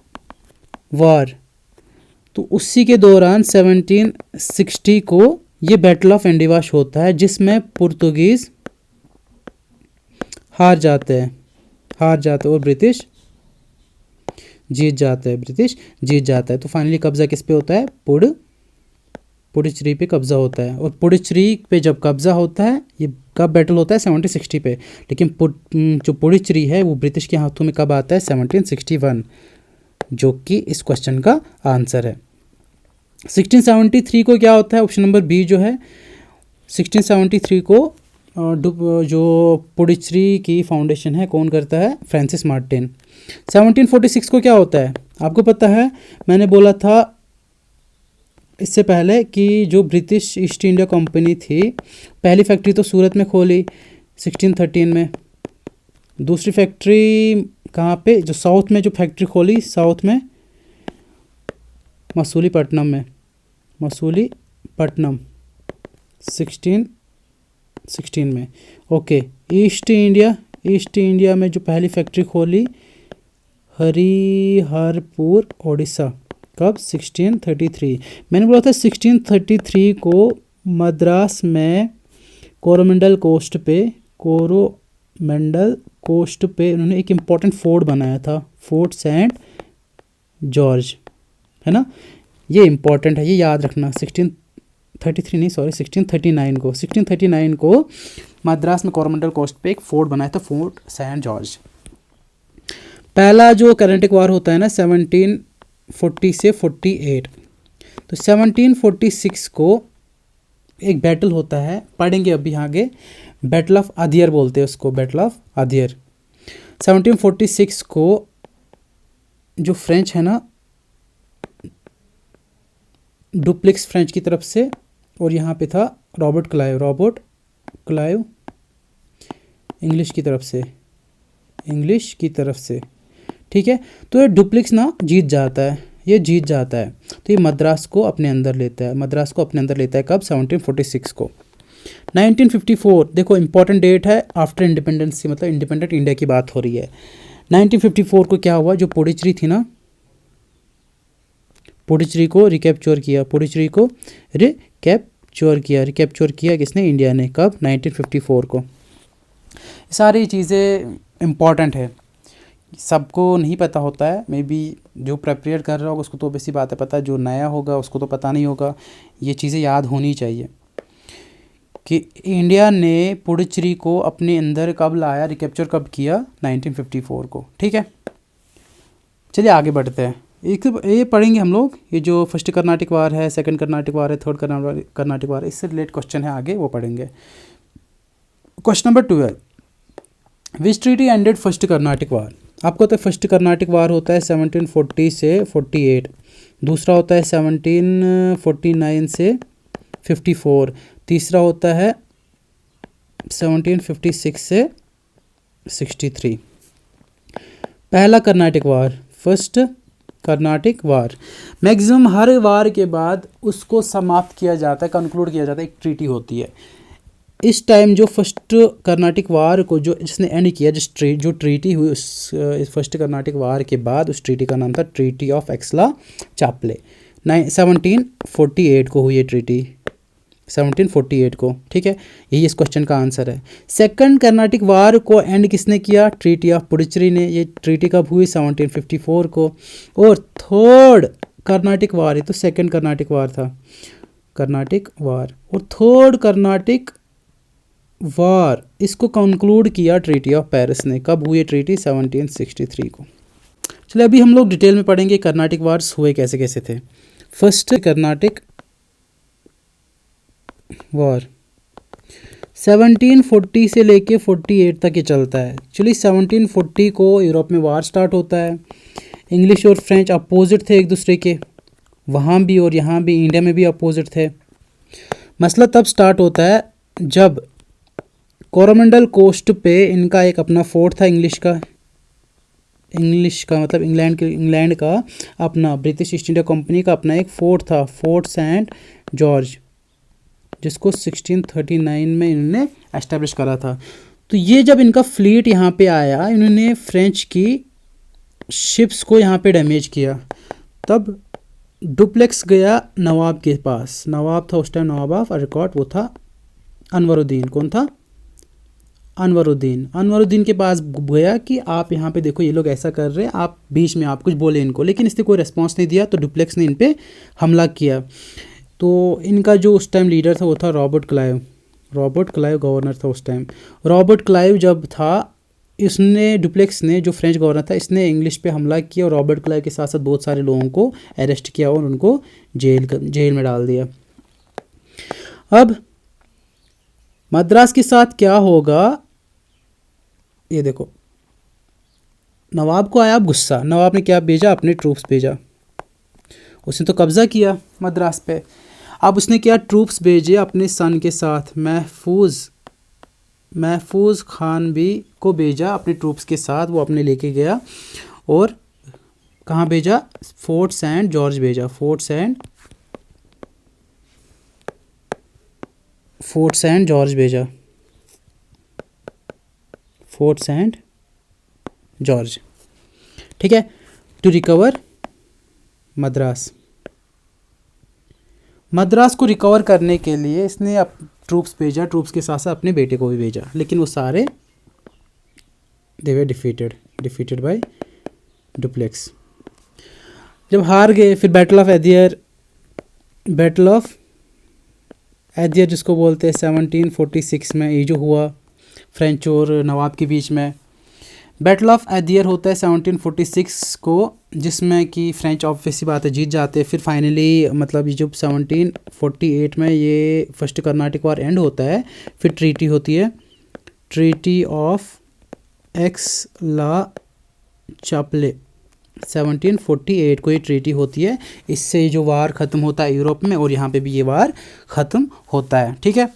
वार। तो उसी के दौरान 1760 को ये बैटल ऑफ वंडीवाश होता है, जिसमें पुर्तगीज हार जाते हैं और ब्रिटिश जीत जाता है। तो फाइनली कब्जा किस पे होता है? पुडुचेरी पे कब्जा होता है। और पुडुचेरी पे जब कब्जा होता है, ये कब बैटल होता है? 1760 पे। लेकिन जो पुडुचेरी है वो ब्रिटिश के हाथों में कब आता है? 1761, जो कि इस क्वेश्चन का आंसर है। 1673 को क्या होता है? ऑप्शन नंबर बी जो है 1673 को जो पुडुचेरी की फाउंडेशन है कौन करता है? Francis Martin. 1746 को क्या होता है? आपको पता है, मैंने बोला था इससे पहले कि जो ब्रिटिश ईस्ट इंडिया कंपनी थी, पहली फैक्ट्री तो सूरत में खोली 1613 में। दूसरी फैक्ट्री कहाँ पे? जो साउथ में जो फैक्ट्री खोली, साउथ में मसूलीपट्टनम 1616 में। ओके, ईस्ट इंडिया में जो पहली फैक्ट्री खोली हरिहरपुर ओडिशा, कब? 1633। मैंने बोला था 1633 को मद्रास में कोरोमंडल कोस्ट पे उन्होंने एक इम्पॉर्टेंट फोर्ट बनाया था, फोर्ट सेंट जॉर्ज, है ना। ये इम्पॉर्टेंट है, ये याद रखना। 1639 को मद्रास में कोरोमंडल कोस्ट पे एक फोर्ट बनाया था, फोर्ट सेंट जॉर्ज। पहला जो कर्नाटिक वार होता है ना 1740 से 48, तो 1746 को एक बैटल होता है, पढ़ेंगे अभी आगे। बैटल ऑफ अदियर बोलते हैं उसको, बैटल ऑफ अदियर। 1746 को जो फ्रेंच है ना, डुप्लेक्स फ्रेंच की तरफ से, और यहाँ पे था रॉबर्ट क्लाइव इंग्लिश की तरफ से। ठीक है, तो ये डुप्लेक्स ना जीत जाता है। तो ये मद्रास को अपने अंदर लेता है। कब? 1746 को। 1954 देखो इंपॉर्टेंट डेट है, आफ्टर इंडिपेंडेंस, मतलब इंडिपेंडेंट इंडिया की बात हो रही है। 1954 को क्या हुआ? जो पुडुचेरी थी ना, पुडुचेरी को रिकैप्चर किया किसने? इंडिया ने। कब? 1954 को। सारी चीज़ें इम्पॉर्टेंट है। सबको नहीं पता होता है, मे बी जो प्रिपेयर कर रहा होगा उसको तो बेसी बात है पता है, जो नया होगा उसको तो पता नहीं होगा। ये चीज़ें याद होनी चाहिए कि इंडिया ने पुडुचेरी को अपने अंदर कब लाया, रिकैप्चर कब किया, 1954 को। ठीक है, चलिए आगे बढ़ते हैं। एक ये पढ़ेंगे हम लोग, ये जो फर्स्ट कर्नाटिक वार है, सेकंड कर्नाटिक वार है, थर्ड कर्नाटिक वार है, इससे रिलेटेड क्वेश्चन है आगे, वो पढ़ेंगे। क्वेश्चन नंबर 12, विच ट्रीटी एंडेड फर्स्ट कर्नाटिक वार। आपको तो फर्स्ट कर्नाटिक वार होता है 1740 से 48, दूसरा होता है 1749 से 54, तीसरा होता है 1756 से 63। पहला कर्नाटिक वार, फर्स्ट कर्नाटिक वार, मैक्सिमम हर वार के बाद उसको समाप्त किया जाता है, कंक्लूड किया जाता है, एक ट्रीटी होती है। इस टाइम जो फर्स्ट कर्नाटिक वार को जो जिसने एंड किया, जो ट्रीटी हुई उस फर्स्ट कर्नाटिक वार के बाद, उस ट्रीटी का नाम था ट्रीटी ऑफ एक्सला चापले। 1748 को हुई ये ट्रीटी, 1748 को। ठीक है, यही इस क्वेश्चन का आंसर है। सेकंड कर्नाटिक वार को एंड किसने किया, ट्रीटी ऑफ पुडुचेरी ने। ये ट्रीटी कब हुई, 1754 को। और थर्ड कर्नाटिक वार, ये तो सेकंड कर्नाटिक वार था, कर्नाटिक वार, और थर्ड कर्नाटिक वार इसको कंक्लूड किया ट्रीटी ऑफ पेरिस ने। कब हुई ट्रीटी, 1763 को। चलिए अभी हम लोग डिटेल में पढ़ेंगे कर्नाटिक वार्स हुए कैसे कैसे थे। फर्स्ट कर्नाटिक वार 1740 से लेके 48 तक ये चलता है। चलिए 1740 को यूरोप में वार स्टार्ट होता है। इंग्लिश और फ्रेंच अपोजिट थे एक दूसरे के, वहाँ भी और यहाँ भी, इंडिया में भी अपोजिट थे। मसला तब स्टार्ट होता है जब कोरोमंडल कोस्ट पे इनका एक अपना फोर्ट था, इंग्लिश का मतलब इंग्लैंड का अपना, ब्रिटिश ईस्ट इंडिया कंपनी का अपना एक फोर्ट था, फोर्ट सेंट जॉर्ज, जिसको 1639 में इन्होंने एस्टेब्लिश करा था। तो ये जब इनका फ्लीट यहाँ पे आया, इन्होंने फ्रेंच की शिप्स को यहाँ पे डैमेज किया। तब डुप्लेक्स गया नवाब के पास, नवाब था उस टाइम, नवाब ऑफ अरकाट, वो था अनवरुद्दीन। कौन था, अनवरुद्दीन के पास गया कि आप यहाँ पे देखो ये लोग ऐसा कर रहे हैं, आप बीच में आप कुछ बोले इनको, लेकिन इसने कोई रिस्पांस नहीं दिया। तो डुप्लेक्स ने इन पे हमला किया। तो इनका जो उस टाइम लीडर था वो था रॉबर्ट क्लाइव गवर्नर था उस टाइम। रॉबर्ट क्लाइव जब था, इसने डुप्लेक्स ने, जो फ्रेंच गवर्नर था, इसने इंग्लिश पे हमला किया और रॉबर्ट क्लाइव के साथ साथ बहुत सारे लोगों को अरेस्ट किया और उनको जेल में डाल दिया। अब मद्रास के साथ क्या होगा, ये देखो, नवाब को आया अब गुस्सा। नवाब ने क्या भेजा, अपने ट्रूप्स भेजा। उसने तो कब्जा किया मद्रास पे, अब उसने क्या, ट्रूप्स भेजे अपने सन के साथ, महफूज खान भी को भेजा अपने ट्रूप्स के साथ। वो अपने लेके गया और कहाँ भेजा, फोर्ट सेंट जॉर्ज भेजा, फोर्ट सेंट जॉर्ज। ठीक है, टू रिकवर मद्रास को रिकवर करने के लिए इसने ट्रूप्स भेजा, ट्रूप्स के साथ साथ अपने बेटे को भी भेजा, लेकिन वो सारे दे वर डिफीटेड बाय डुप्लेक्स। जब हार गए, फिर बैटल ऑफ एदियर जिसको बोलते हैं 1746 में, ये जो हुआ फ्रेंच और नवाब के बीच में। बैटल ऑफ एदियर होता है 1746 को, जिसमें कि फ्रेंच ऑब्वियसली बात है जीत जाते हैं। फिर फाइनली मतलब ये जब 1748 में ये फर्स्ट कर्नाटिक वार एंड होता है, फिर ट्रीटी होती है, ट्रीटी ऑफ एक्सला चापले। 1748 को ये ट्रीटी होती है। इससे जो वार ख़त्म होता है यूरोप में, और यहाँ पे भी ये वार ख़त्म होता है। ठीक है,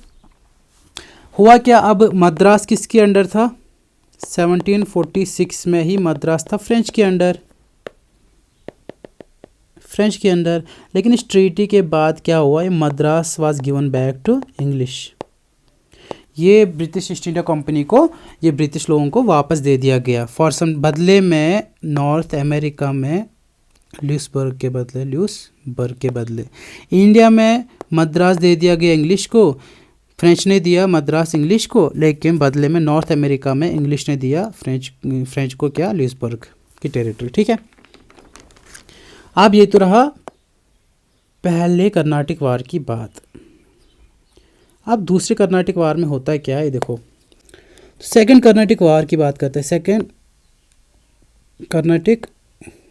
हुआ क्या, अब मद्रास किसके अंडर था, 1746 में ही मद्रास था फ्रेंच के अंडर। लेकिन इस ट्रीटी के बाद क्या हुआ, ये Madras was given back to English. ये ब्रिटिश ईस्ट इंडिया कंपनी को, ये ब्रिटिश लोगों को वापस दे दिया गया फॉर सम, बदले में नॉर्थ अमेरिका में ल्यूसबर्ग के बदले इंडिया में मद्रास दे दिया गया इंग्लिश को, फ्रेंच ने दिया मद्रास इंग्लिश को, लेकिन बदले में नॉर्थ अमेरिका में इंग्लिश ने दिया फ्रेंच को क्या, ल्यूइसबर्ग की टेरिटरी। ठीक है, अब ये तो रहा पहले कर्नाटिक वार की बात। अब दूसरे कर्नाटिक वार में होता है क्या है, देखो सेकंड कर्नाटिक वार की बात करते हैं। सेकंड कर्नाटिक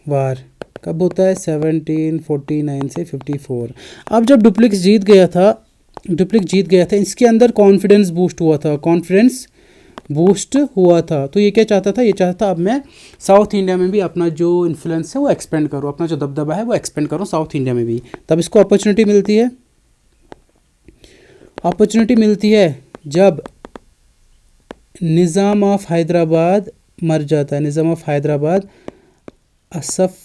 वार कब होता है, 1749 से 54। अब जब डुप्लेक्स जीत गया था, इसके अंदर कॉन्फिडेंस बूस्ट हुआ था। तो ये क्या चाहता था, ये चाहता था अब मैं साउथ इंडिया में भी अपना जो इन्फ्लुएंस है वो एक्सपेंड करूँ, अपना जो दबदबा है वो एक्सपेंड करूँ साउथ इंडिया में भी। तब इसको अपॉर्चुनिटी मिलती है जब निज़ाम ऑफ हैदराबाद मर जाता है। निज़ाम ऑफ हैदराबाद असफ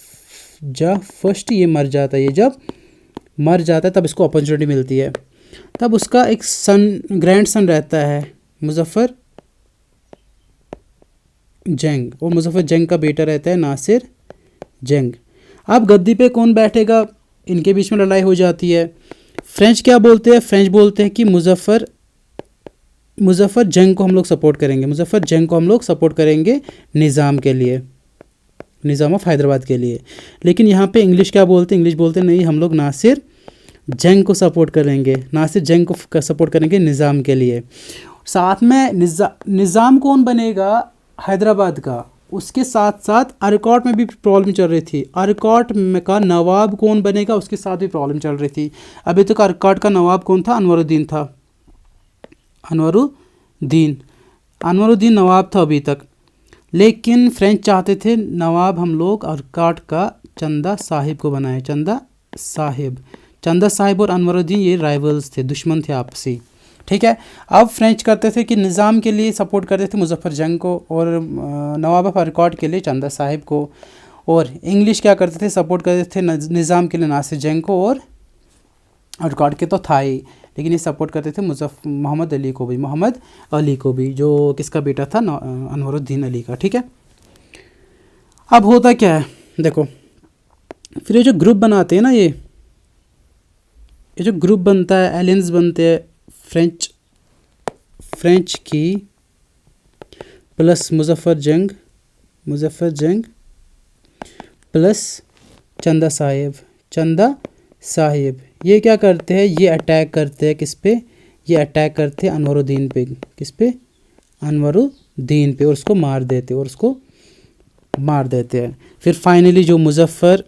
जा फर्स्ट ये मर जाता है। ये जब मर जाता है तब इसको अपॉर्चुनिटी मिलती है। तब उसका एक ग्रैंड सन रहता है मुजफ्फर जंग, और मुजफ्फर जंग का बेटा रहता है नासिर जंग। अब गद्दी पे कौन बैठेगा, इनके बीच में लड़ाई हो जाती है। फ्रेंच क्या बोलते हैं, फ्रेंच बोलते हैं कि मुजफ्फर जंग को हम लोग सपोर्ट करेंगे, निज़ाम के लिए, निज़ाम ऑफ हैदराबाद के लिए। लेकिन यहाँ पे इंग्लिश क्या बोलते हैं, इंग्लिश बोलते हैं नहीं, हम लोग नासिर जंग को सपोर्ट करेंगे, निज़ाम के लिए। साथ में निज़ाम कौन बनेगा हैदराबाद का, उसके साथ साथ अरकाट में भी प्रॉब्लम चल रही थी। अरकाट में का नवाब कौन बनेगा, उसके साथ भी प्रॉब्लम चल रही थी। अभी तक अरकाट का नवाब कौन था, अनवरुद्दीन था। अनवरुद्दीन नवाब था अभी तक। लेकिन फ्रेंच चाहते थे नवाब हम लोग अरकाट का चंदा साहिब को बनाए। चंदा साहिब और अनवरुद्दीन ये राइवल्स थे, दुश्मन थे आपसी। ठीक है, अब फ्रेंच करते थे कि निज़ाम के लिए सपोर्ट करते थे मुजफ्फर जंग को, और नवाब ऑफ अरकाट के लिए चंदा साहिब को। और इंग्लिश क्या करते थे, सपोर्ट करते थे निज़ाम के लिए नासिर जंग को, और अरकाट के तो था ही, लेकिन ये सपोर्ट करते थे मोहम्मद अली को भी, जो किसका बेटा था, अनवरुद्दीन अली का। ठीक है, अब होता क्या है देखो, फिर ये जो ग्रुप बनाते हैं ना, ये जो ग्रुप बनता है, एलियंस बनते हैं फ्रेंच की प्लस मुजफ्फर जंग प्लस चंदा साहिब। ये क्या करते हैं, ये अटैक करते हैं किस पे, ये अटैक करते हैं अनवरुद्दीन पे। किस पे, अनवरुद्दीन पे, और उसको मार देते हैं। फिर फाइनली जो मुजफ्फर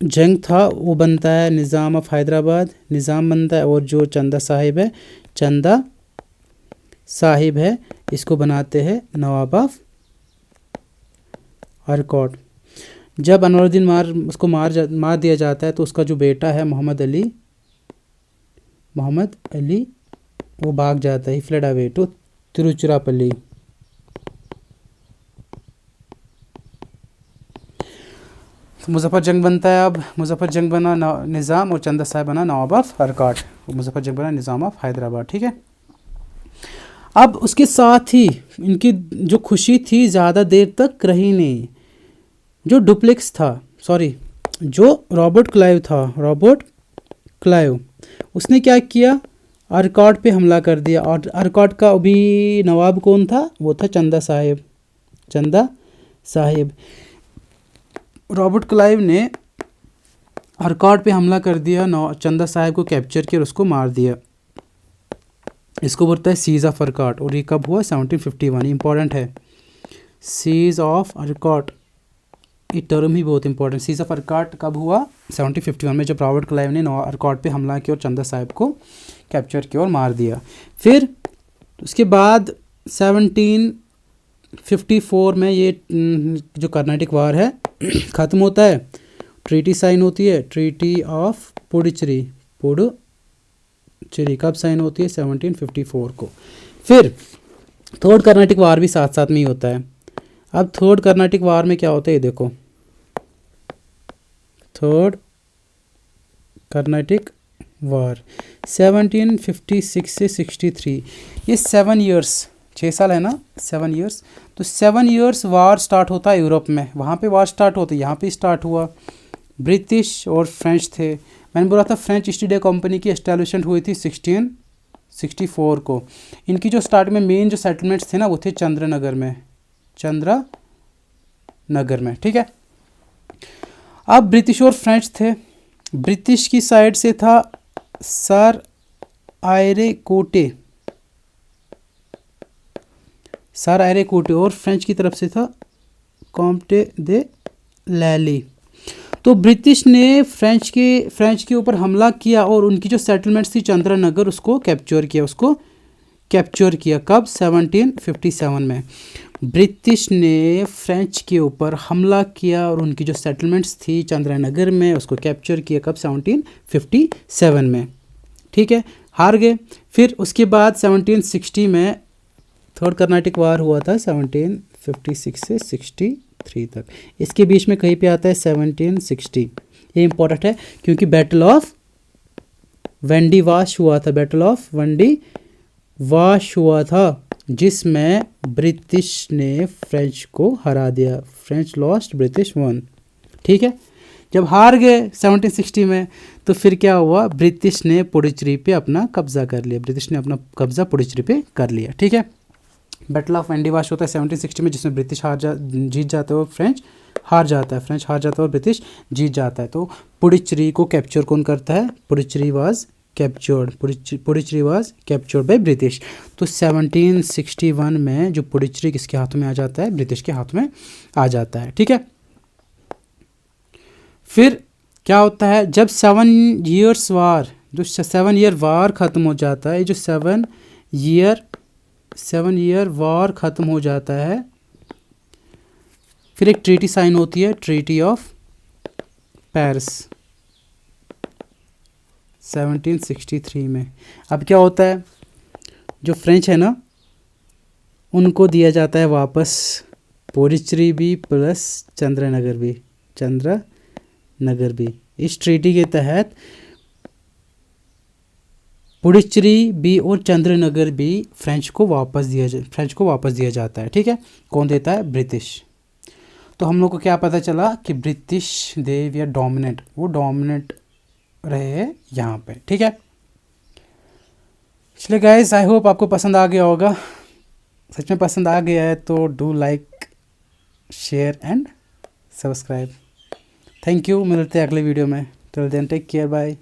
जंग था वो बनता है निज़ाम ऑफ हैदराबाद, निज़ाम बनता है, और जो चंदा साहिब है इसको बनाते हैं नवाब ऑफ अरकाट। जब अनवरुद्दीन उसको मार दिया जाता है तो उसका जो बेटा है मोहम्मद अली वो भाग जाता है, he fled away to Tiruchirappalli. Muzaffar Jung बनता है। अब मुजफ्फर जंग बना निज़ाम, और चंदा साहिब बना नवाब ऑफ अरकाट, और मुजफ्फर जंग बना निज़ाम ऑफ हैदराबाद। ठीक है, अब उसके साथ ही इनकी जो खुशी थी ज़्यादा देर तक रही नहीं। जो रॉबर्ट क्लाइव उसने क्या किया, अरकाट पे हमला कर दिया। और अरकाट का अभी नवाब कौन था, वो था चंदा साहिब। रॉबर्ट क्लाइव ने अरकाट पे हमला कर दिया, चंदा साहिब को कैप्चर किया और उसको मार दिया। इसको बोलता है सीज ऑफ अरकाट, और ये कब हुआ, 1751। इंपॉर्टेंट है, सीज ऑफ अरकाट, ये टर्म ही बहुत इंपॉर्टेंट। सीज ऑफ अरकाट कब हुआ, 1751 में, जब रॉबर्ट क्लाइव ने अरकाट पे हमला किया और चंदा साहिब को कैप्चर किया और मार दिया। फिर उसके बाद 1754 में ये जो कर्नाटिक वार है ख़त्म होता है। ट्रीटी साइन होती है, ट्रीटी ऑफ पुडुचेरी कब साइन होती है, 1754 को। फिर थर्ड कर्नाटिक वार भी साथ साथ में ही होता है। अब थर्ड कर्नाटिक वार में क्या होता है, ये देखो, थर्ड कर्नाटिक वार 1756 से 63, ये 7 ईयर्स, 6 साल है ना, 7 ईयर्स। तो 7 ईयर्स वार स्टार्ट होता है यूरोप में, वहाँ पे वार स्टार्ट होता है, यहाँ पे स्टार्ट हुआ। ब्रिटिश और फ्रेंच थे। मैंने बोला था फ्रेंच ईस्ट इंडिया कंपनी की एस्टैब्लिशमेंट हुई थी 1664 को। इनकी जो स्टार्ट में मेन जो सेटलमेंट्स थे ना वो थे चंद्रनगर में, ठीक है। अब ब्रिटिश और फ्रेंच थे। ब्रिटिश की साइड से था सर आयरे कोटे और फ्रेंच की तरफ से था कॉम्टे दे लैली। तो ब्रिटिश ने फ्रेंच के ऊपर हमला किया और उनकी जो सेटलमेंट्स थी चंद्रनगर उसको कैप्चर किया। कब? 1757 में ब्रिटिश ने फ्रेंच के ऊपर हमला किया और उनकी जो सेटलमेंट्स थी चंद्रनगर में उसको कैप्चर किया। कब? 1757 में, ठीक है। हार गए। फिर उसके बाद 1760 में थर्ड कर्नाटिक वार हुआ था 1756 से 63 तक। इसके बीच में कहीं पे आता है 1760। ये इंपॉर्टेंट है क्योंकि बैटल ऑफ वेंडी वाश हुआ था जिसमें ब्रिटिश ने फ्रेंच को हरा दिया। फ्रेंच लॉस्ट, ब्रिटिश वन, ठीक है। जब हार गए 1760 में तो फिर क्या हुआ? ब्रिटिश ने पुडुचेरी पे अपना कब्जा कर लिया, ठीक है। बैटल ऑफ वेंडी वाश होता है 1760 में जिसमें ब्रिटिश जीत जाते हैं और फ्रेंच हार जाता है। और ब्रिटिश जीत जाता है। तो पुडुचेरी को कैप्चर कौन करता है? Puducherry was captured by British. तो 1761 में जो पुडुचेरी किसके हाथों में आ जाता है? ब्रिटिश के हाथ में आ जाता है, ठीक है। फिर क्या होता है? जब 7 ईयर वार ख़त्म हो जाता है, जो 7 ईयर वार ख़त्म हो जाता है, फिर एक ट्रीटी साइन होती है, ट्रीटी ऑफ पेरिस 1763 में। अब क्या होता है? जो फ्रेंच है ना उनको दिया जाता है वापस पुडुचेरी भी प्लस चंद्रनगर भी। इस ट्रीटी के तहत पुडुचेरी भी और चंद्रनगर भी फ्रेंच को वापस दिया जाता है, ठीक है। कौन देता है? ब्रिटिश। तो हम लोग को क्या पता चला कि ब्रिटिश वी आर डोमिनेट रहे यहाँ पे, ठीक है। चलिए गाइस, आई होप आपको पसंद आ गया होगा। सच में पसंद आ गया है तो do like, share and subscribe. Thank you. मिलते हैं अगले वीडियो में। Till then take care, bye.